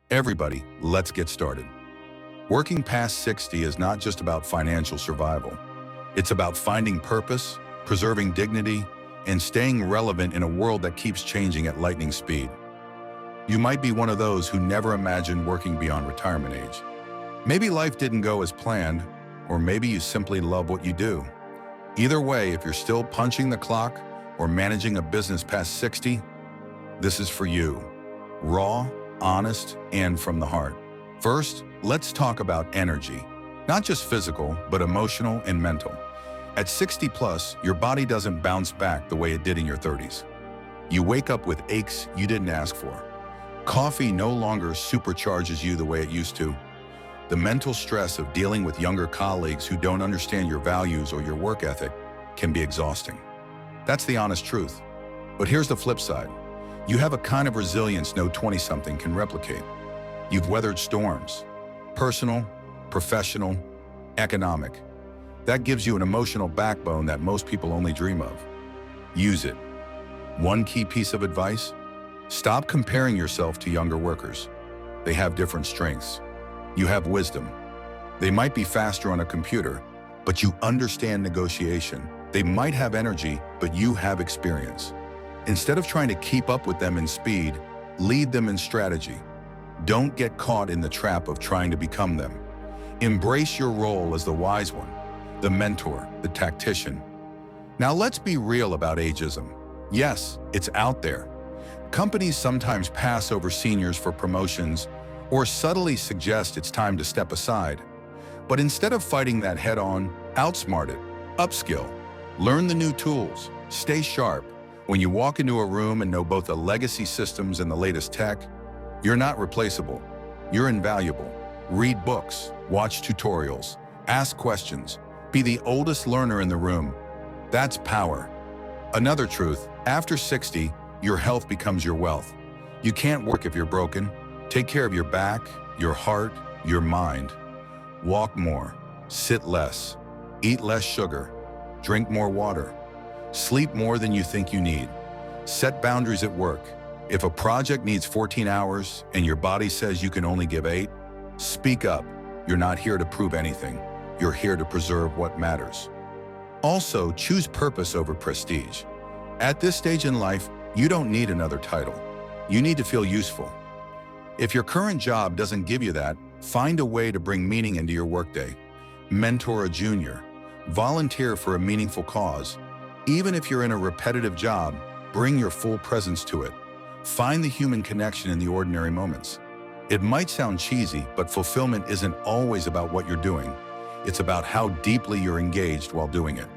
Everybody, let's get started. Working past 60 is not just about financial survival. It's about finding purpose, preserving dignity, and staying relevant in a world that keeps changing at lightning speed. You might be one of those who never imagined working beyond retirement age. Maybe life didn't go as planned, or maybe you simply love what you do. Either way, if you're still punching the clock or managing a business past 60, this is for you. Raw, honest, and from the heart. First, let's talk about energy. Not just physical, but emotional and mental. At 60 plus, your body doesn't bounce back the way it did in your 30s. You wake up with aches you didn't ask for. Coffee no longer supercharges you the way it used to. The mental stress of dealing with younger colleagues who don't understand your values or your work ethic can be exhausting. That's the honest truth. But here's the flip side. You have a kind of resilience no 20-something can replicate. You've weathered storms, personal, professional, economic. That gives you an emotional backbone that most people only dream of. Use it. One key piece of advice: stop comparing yourself to younger workers. They have different strengths. You have wisdom. They might be faster on a computer, but you understand negotiation. They might have energy, but you have experience. Instead of trying to keep up with them in speed, lead them in strategy. Don't get caught in the trap of trying to become them. Embrace your role as the wise one, the mentor, the tactician. Now let's be real about ageism. Yes, it's out there. Companies sometimes pass over seniors for promotions or subtly suggest it's time to step aside. But instead of fighting that head-on, outsmart it, upskill, learn the new tools, stay sharp. When you walk into a room and know both the legacy systems and the latest tech, you're not replaceable. You're invaluable. Read books, watch tutorials, ask questions, be the oldest learner in the room. That's power. Another truth, after 60, your health becomes your wealth. You can't work if you're broken. Take care of your back, your heart, your mind. Walk more, sit less, eat less sugar, drink more water. Sleep more than you think you need. Set boundaries at work. If a project needs 14 hours and your body says you can only give 8, speak up. You're not here to prove anything. You're here to preserve what matters. Also, choose purpose over prestige. At this stage in life, you don't need another title. You need to feel useful. If your current job doesn't give you that, find a way to bring meaning into your workday. Mentor a junior. Volunteer for a meaningful cause. Even if you're in a repetitive job, bring your full presence to it. Find the human connection in the ordinary moments. It might sound cheesy, but fulfillment isn't always about what you're doing. It's about how deeply you're engaged while doing it.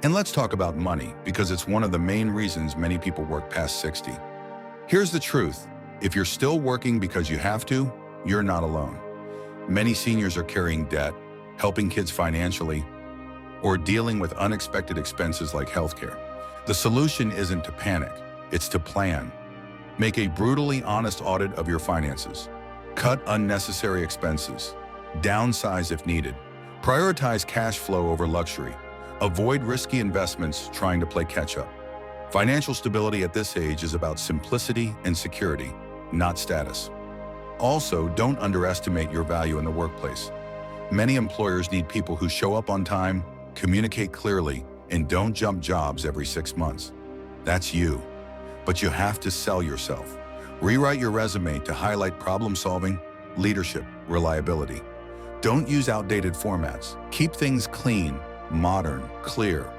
And let's talk about money, because it's one of the main reasons many people work past 60. Here's the truth. If you're still working because you have to, you're not alone. Many seniors are carrying debt, helping kids financially, or dealing with unexpected expenses like healthcare. The solution isn't to panic, it's to plan. Make a brutally honest audit of your finances. Cut unnecessary expenses. Downsize if needed. Prioritize cash flow over luxury. Avoid risky investments trying to play catch-up. Financial stability at this age is about simplicity and security, not status. Also, don't underestimate your value in the workplace. Many employers need people who show up on time, communicate clearly, and don't jump jobs every 6 months. That's you. But you have to sell yourself. Rewrite your resume to highlight problem-solving, leadership, reliability. Don't use outdated formats. Keep things clean, modern, clear.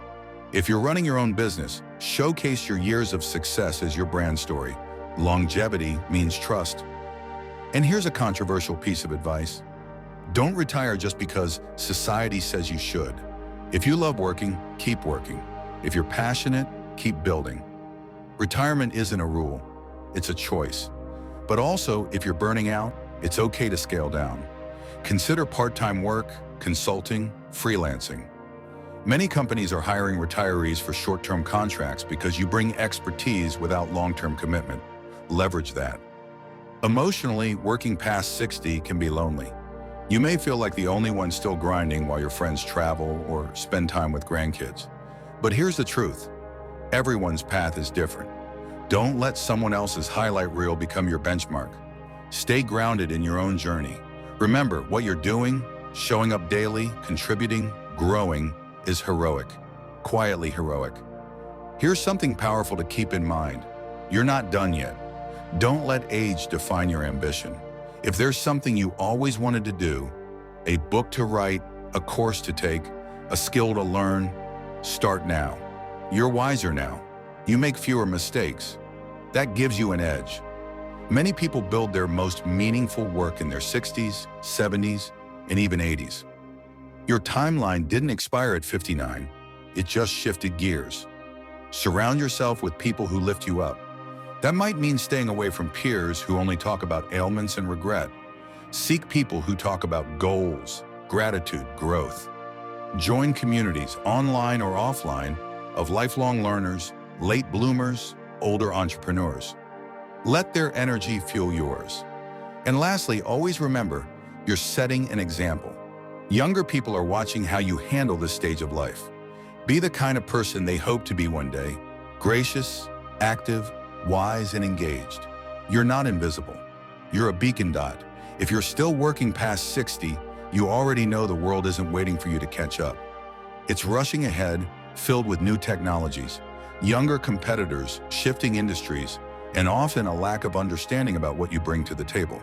If you're running your own business, showcase your years of success as your brand story. Longevity means trust. And here's a controversial piece of advice. Don't retire just because society says you should. If you love working, keep working. If you're passionate, keep building. Retirement isn't a rule, it's a choice. But also, if you're burning out, it's okay to scale down. Consider part-time work, consulting, freelancing. Many companies are hiring retirees for short-term contracts because you bring expertise without long-term commitment. Leverage that. Emotionally, working past 60 can be lonely. You may feel like the only one still grinding while your friends travel or spend time with grandkids. But here's the truth. Everyone's path is different. Don't let someone else's highlight reel become your benchmark. Stay grounded in your own journey. Remember, what you're doing, showing up daily, contributing, growing, is heroic. Quietly heroic. Here's something powerful to keep in mind. You're not done yet. Don't let age define your ambition. If there's something you always wanted to do, a book to write, a course to take, a skill to learn, start now. You're wiser now. You make fewer mistakes. That gives you an edge. Many people build their most meaningful work in their 60s, 70s, and even 80s. Your timeline didn't expire at 59. It just shifted gears. Surround yourself with people who lift you up. That might mean staying away from peers who only talk about ailments and regret. Seek people who talk about goals, gratitude, growth. Join communities, online or offline, of lifelong learners, late bloomers, older entrepreneurs. Let their energy fuel yours. And lastly, always remember, you're setting an example. Younger people are watching how you handle this stage of life. Be the kind of person they hope to be one day, gracious, active, wise, and engaged. You're not invisible. You're a beacon dot. If you're still working past 60, you already know the world isn't waiting for you to catch up. It's rushing ahead, filled with new technologies, younger competitors, shifting industries, and often a lack of understanding about what you bring to the table.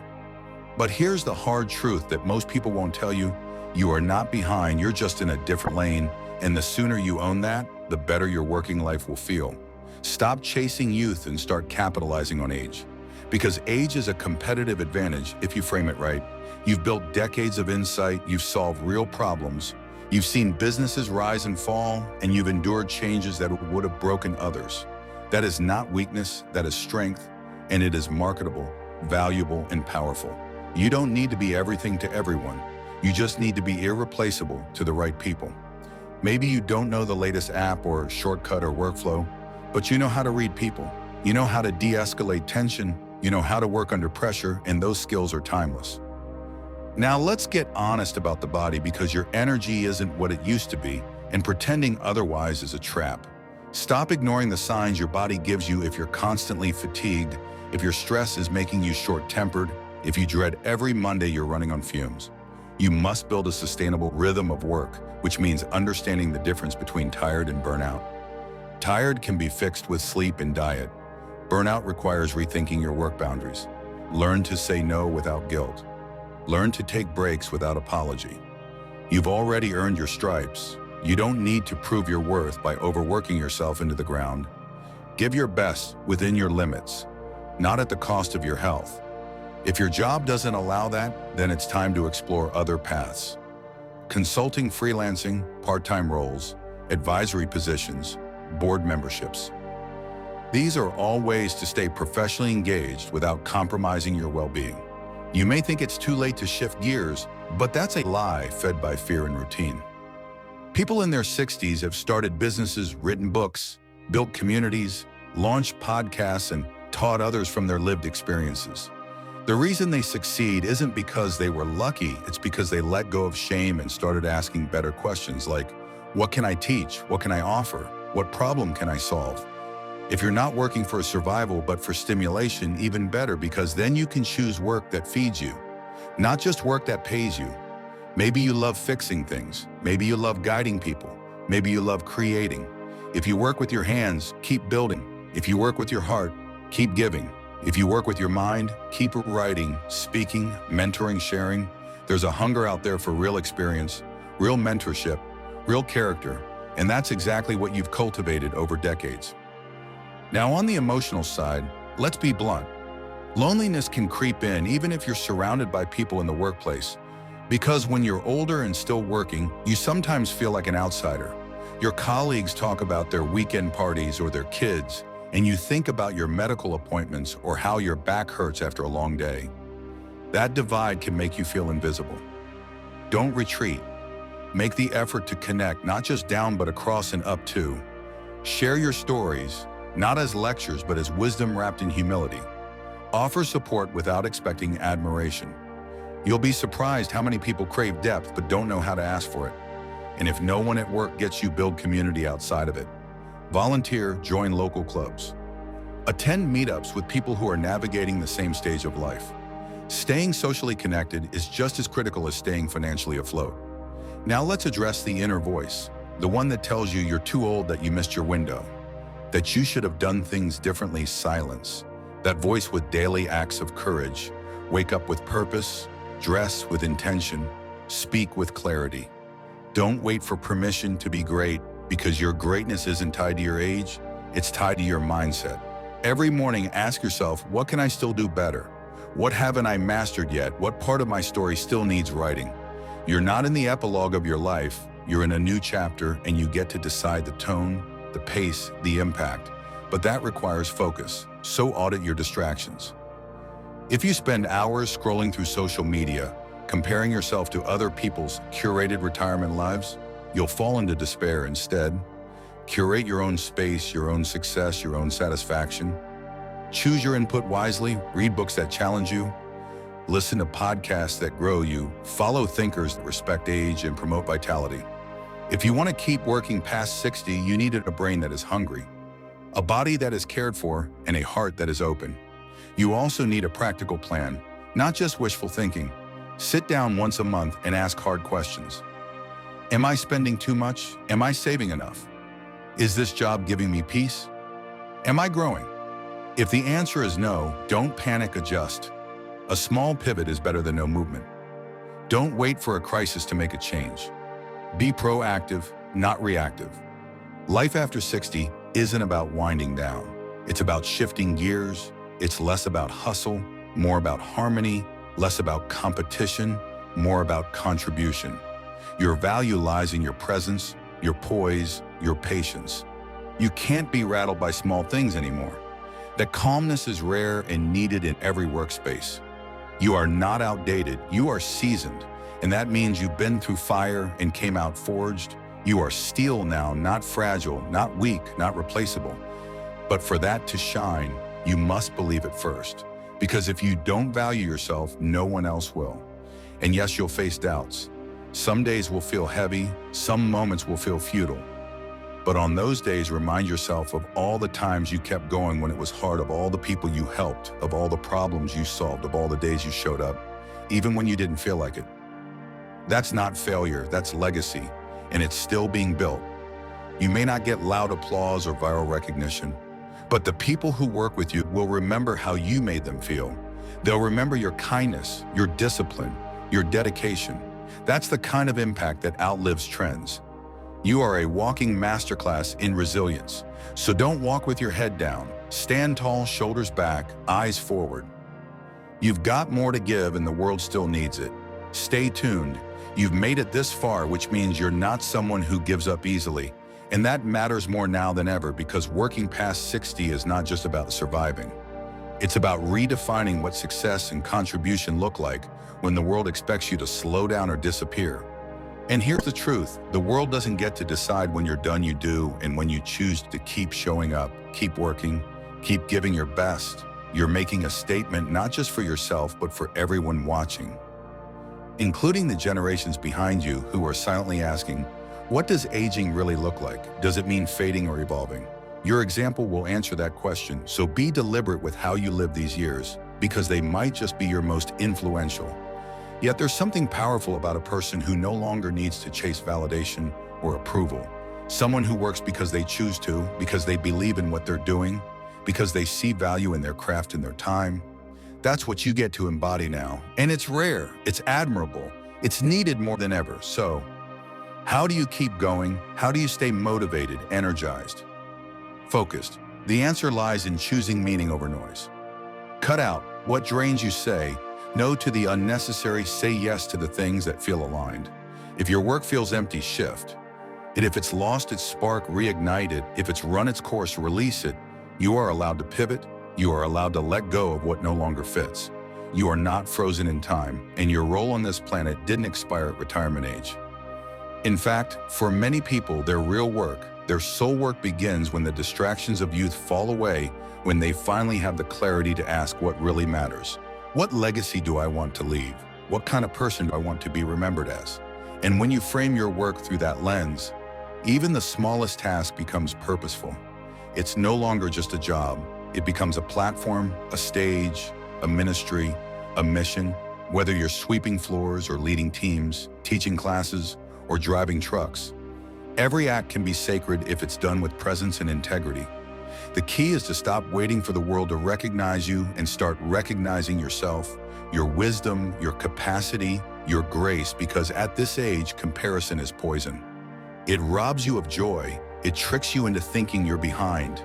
But here's the hard truth that most people won't tell you. You are not behind, you're just in a different lane, and the sooner you own that, the better your working life will feel. Stop chasing youth and start capitalizing on age. Because age is a competitive advantage if you frame it right. You've built decades of insight, you've solved real problems, you've seen businesses rise and fall, and you've endured changes that would have broken others. That is not weakness, that is strength, and it is marketable, valuable, and powerful. You don't need to be everything to everyone. You just need to be irreplaceable to the right people. Maybe you don't know the latest app or shortcut or workflow, but you know how to read people. You know how to de-escalate tension. You know how to work under pressure, and those skills are timeless. Now let's get honest about the body, because your energy isn't what it used to be, and pretending otherwise is a trap. Stop ignoring the signs your body gives you if you're constantly fatigued, if your stress is making you short-tempered, if you dread every Monday you're running on fumes. You must build a sustainable rhythm of work, which means understanding the difference between tired and burnout. Tired can be fixed with sleep and diet. Burnout requires rethinking your work boundaries. Learn to say no without guilt. Learn to take breaks without apology. You've already earned your stripes. You don't need to prove your worth by overworking yourself into the ground. Give your best within your limits, not at the cost of your health. If your job doesn't allow that, then it's time to explore other paths. Consulting, freelancing, part-time roles, advisory positions, board memberships. These are all ways to stay professionally engaged without compromising your well-being. You may think it's too late to shift gears, but that's a lie fed by fear and routine. People in their 60s have started businesses, written books, built communities, launched podcasts, and taught others from their lived experiences. The reason they succeed isn't because they were lucky, it's because they let go of shame and started asking better questions like, what can I teach? What can I offer? What problem can I solve? If you're not working for survival but for stimulation, even better, because then you can choose work that feeds you, not just work that pays you. Maybe you love fixing things. Maybe you love guiding people. Maybe you love creating. If you work with your hands, keep building. If you work with your heart, keep giving. If you work with your mind, keep writing, speaking, mentoring, sharing. There's a hunger out there for real experience, real mentorship, real character, and that's exactly what you've cultivated over decades. Now, on the emotional side, let's be blunt. Loneliness can creep in even if you're surrounded by people in the workplace. Because when you're older and still working, you sometimes feel like an outsider. Your colleagues talk about their weekend parties or their kids, and you think about your medical appointments or how your back hurts after a long day. That divide can make you feel invisible. Don't retreat. Make the effort to connect, not just down but across and up too. Share your stories, not as lectures but as wisdom wrapped in humility. Offer support without expecting admiration. You'll be surprised how many people crave depth but don't know how to ask for it. And if no one at work gets you, build community outside of it. Volunteer, join local clubs. Attend meetups with people who are navigating the same stage of life. Staying socially connected is just as critical as staying financially afloat. Now let's address the inner voice, the one that tells you you're too old, that you missed your window, that you should have done things differently. Silence that voice with daily acts of courage. Wake up with purpose, dress with intention, speak with clarity. Don't wait for permission to be great, because your greatness isn't tied to your age, it's tied to your mindset. Every morning, ask yourself, what can I still do better? What haven't I mastered yet? What part of my story still needs writing? You're not in the epilogue of your life, you're in a new chapter, and you get to decide the tone, the pace, the impact. But that requires focus, so audit your distractions. If you spend hours scrolling through social media, comparing yourself to other people's curated retirement lives, you'll fall into despair. Instead, curate your own space, your own success, your own satisfaction. Choose your input wisely, read books that challenge you, listen to podcasts that grow you, follow thinkers that respect age and promote vitality. If you want to keep working past 60, you need a brain that is hungry, a body that is cared for, and a heart that is open. You also need a practical plan, not just wishful thinking. Sit down once a month and ask hard questions. Am I spending too much? Am I saving enough? Is this job giving me peace? Am I growing? If the answer is no, don't panic, adjust. A small pivot is better than no movement. Don't wait for a crisis to make a change. Be proactive, not reactive. Life after 60 isn't about winding down. It's about shifting gears. It's less about hustle, more about harmony, less about competition, more about contribution. Your value lies in your presence, your poise, your patience. You can't be rattled by small things anymore. That calmness is rare and needed in every workspace. You are not outdated, you are seasoned, and that means you've been through fire and came out forged. You are steel now, not fragile, not weak, not replaceable. But for that to shine, you must believe it first. Because if you don't value yourself, no one else will. And yes, you'll face doubts. Some days will feel heavy, some moments will feel futile. But on those days, remind yourself of all the times you kept going when it was hard, of all the people you helped, of all the problems you solved, of all the days you showed up, even when you didn't feel like it. That's not failure, that's legacy, and it's still being built. You may not get loud applause or viral recognition, but the people who work with you will remember how you made them feel. They'll remember your kindness, your discipline, your dedication. That's the kind of impact that outlives trends. You are a walking masterclass in resilience. So don't walk with your head down. Stand tall, shoulders back, eyes forward. You've got more to give and the world still needs it. Stay tuned. You've made it this far, which means you're not someone who gives up easily. And that matters more now than ever, because working past 60 is not just about surviving. It's about redefining what success and contribution look like when the world expects you to slow down or disappear. And here's the truth, the world doesn't get to decide when you're done, you do, and when you choose to keep showing up, keep working, keep giving your best, you're making a statement not just for yourself, but for everyone watching, including the generations behind you who are silently asking, what does aging really look like? Does it mean fading or evolving? Your example will answer that question, so be deliberate with how you live these years, because they might just be your most influential. Yet there's something powerful about a person who no longer needs to chase validation or approval. Someone who works because they choose to, because they believe in what they're doing, because they see value in their craft and their time. That's what you get to embody now. And it's rare, it's admirable, it's needed more than ever. So, how do you keep going? How do you stay motivated, energized, focused? The answer lies in choosing meaning over noise. Cut out what drains you, say no to the unnecessary, say yes to the things that feel aligned. If your work feels empty, shift. And if it's lost its spark, reignite it. If it's run its course, release it. You are allowed to pivot. You are allowed to let go of what no longer fits. You are not frozen in time, and your role on this planet didn't expire at retirement age. In fact, for many people, their real work, their soul work begins when the distractions of youth fall away, when they finally have the clarity to ask what really matters. What legacy do I want to leave? What kind of person do I want to be remembered as? And when you frame your work through that lens, even the smallest task becomes purposeful. It's no longer just a job. It becomes a platform, a stage, a ministry, a mission, whether you're sweeping floors or leading teams, teaching classes, or driving trucks. Every act can be sacred if it's done with presence and integrity. The key is to stop waiting for the world to recognize you and start recognizing yourself, your wisdom, your capacity, your grace, because at this age, comparison is poison. It robs you of joy. It tricks you into thinking you're behind,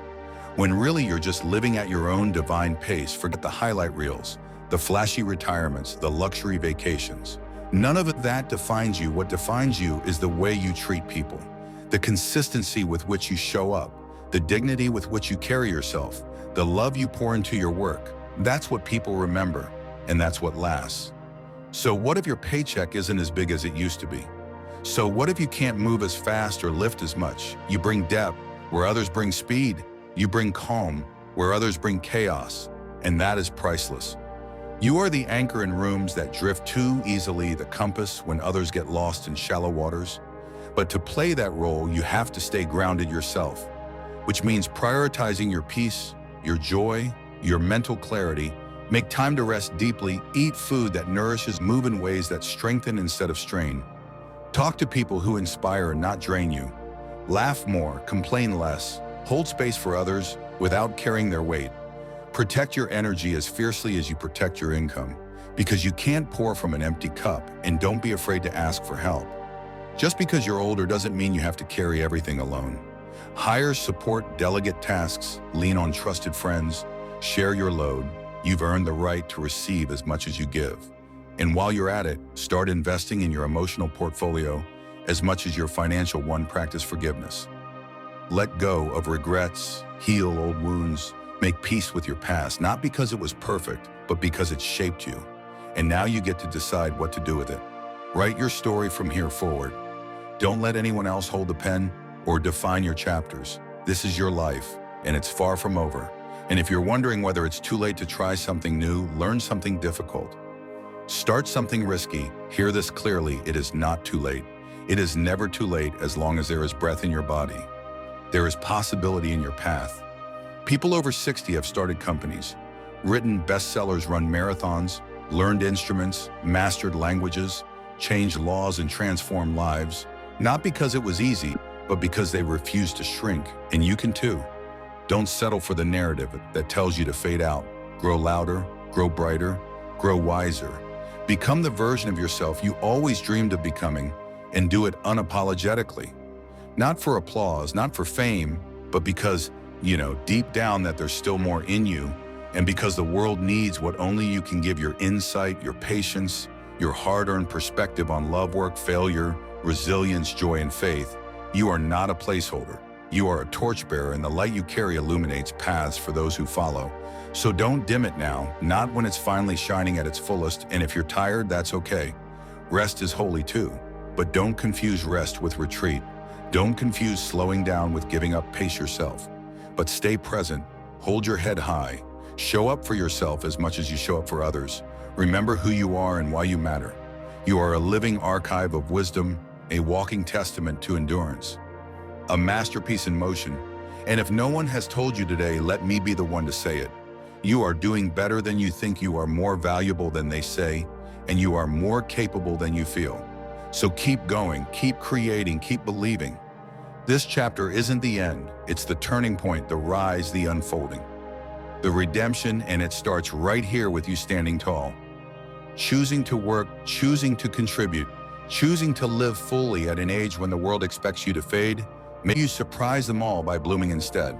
when really you're just living at your own divine pace. Forget the highlight reels, the flashy retirements, the luxury vacations. None of that defines you. What defines you is the way you treat people, the consistency with which you show up, the dignity with which you carry yourself, the love you pour into your work. That's what people remember, and that's what lasts. So what if your paycheck isn't as big as it used to be? So what if you can't move as fast or lift as much? You bring depth where others bring speed. You bring calm where others bring chaos, and that is priceless. You are the anchor in rooms that drift too easily, the compass when others get lost in shallow waters. But to play that role, you have to stay grounded yourself, which means prioritizing your peace, your joy, your mental clarity. Make time to rest deeply, eat food that nourishes, move in ways that strengthen instead of strain. Talk to people who inspire and not drain you. Laugh more, complain less, hold space for others without carrying their weight. Protect your energy as fiercely as you protect your income, because you can't pour from an empty cup, and don't be afraid to ask for help. Just because you're older doesn't mean you have to carry everything alone. Hire support, delegate tasks, lean on trusted friends, share your load. You've earned the right to receive as much as you give. And while you're at it, start investing in your emotional portfolio as much as your financial one. Practice forgiveness. Let go of regrets, heal old wounds, make peace with your past, not because it was perfect, but because it shaped you. And now you get to decide what to do with it. Write your story from here forward. Don't let anyone else hold the pen or define your chapters. This is your life, and it's far from over. And if you're wondering whether it's too late to try something new, learn something difficult, start something risky, hear this clearly: it is not too late. It is never too late as long as there is breath in your body. There is possibility in your path. People over 60 have started companies, written bestsellers, run marathons, learned instruments, mastered languages, changed laws, and transformed lives, not because it was easy, but because they refused to shrink. And you can too. Don't settle for the narrative that tells you to fade out. Grow louder, grow brighter, grow wiser. Become the version of yourself you always dreamed of becoming, and do it unapologetically. Not for applause, not for fame, but because, deep down that there's still more in you, and because the world needs what only you can give: your insight, your patience, your hard-earned perspective on love, work, failure, resilience, joy, and faith. You are not a placeholder. You are a torchbearer, and the light you carry illuminates paths for those who follow. So don't dim it now, not when it's finally shining at its fullest. And if you're tired, that's okay. Rest is holy too. But don't confuse rest with retreat. Don't confuse slowing down with giving up. Pace yourself. But stay present. Hold your head high. Show up for yourself as much as you show up for others. Remember who you are and why you matter. You are a living archive of wisdom, a walking testament to endurance, a masterpiece in motion. And if no one has told you today, let me be the one to say it. You are doing better than you think. You are more valuable than they say, and you are more capable than you feel. So keep going, keep creating, keep believing. This chapter isn't the end. It's the turning point, the rise, the unfolding, the redemption, and it starts right here with you standing tall. Choosing to work, choosing to contribute, choosing to live fully at an age when the world expects you to fade. May you surprise them all by blooming instead.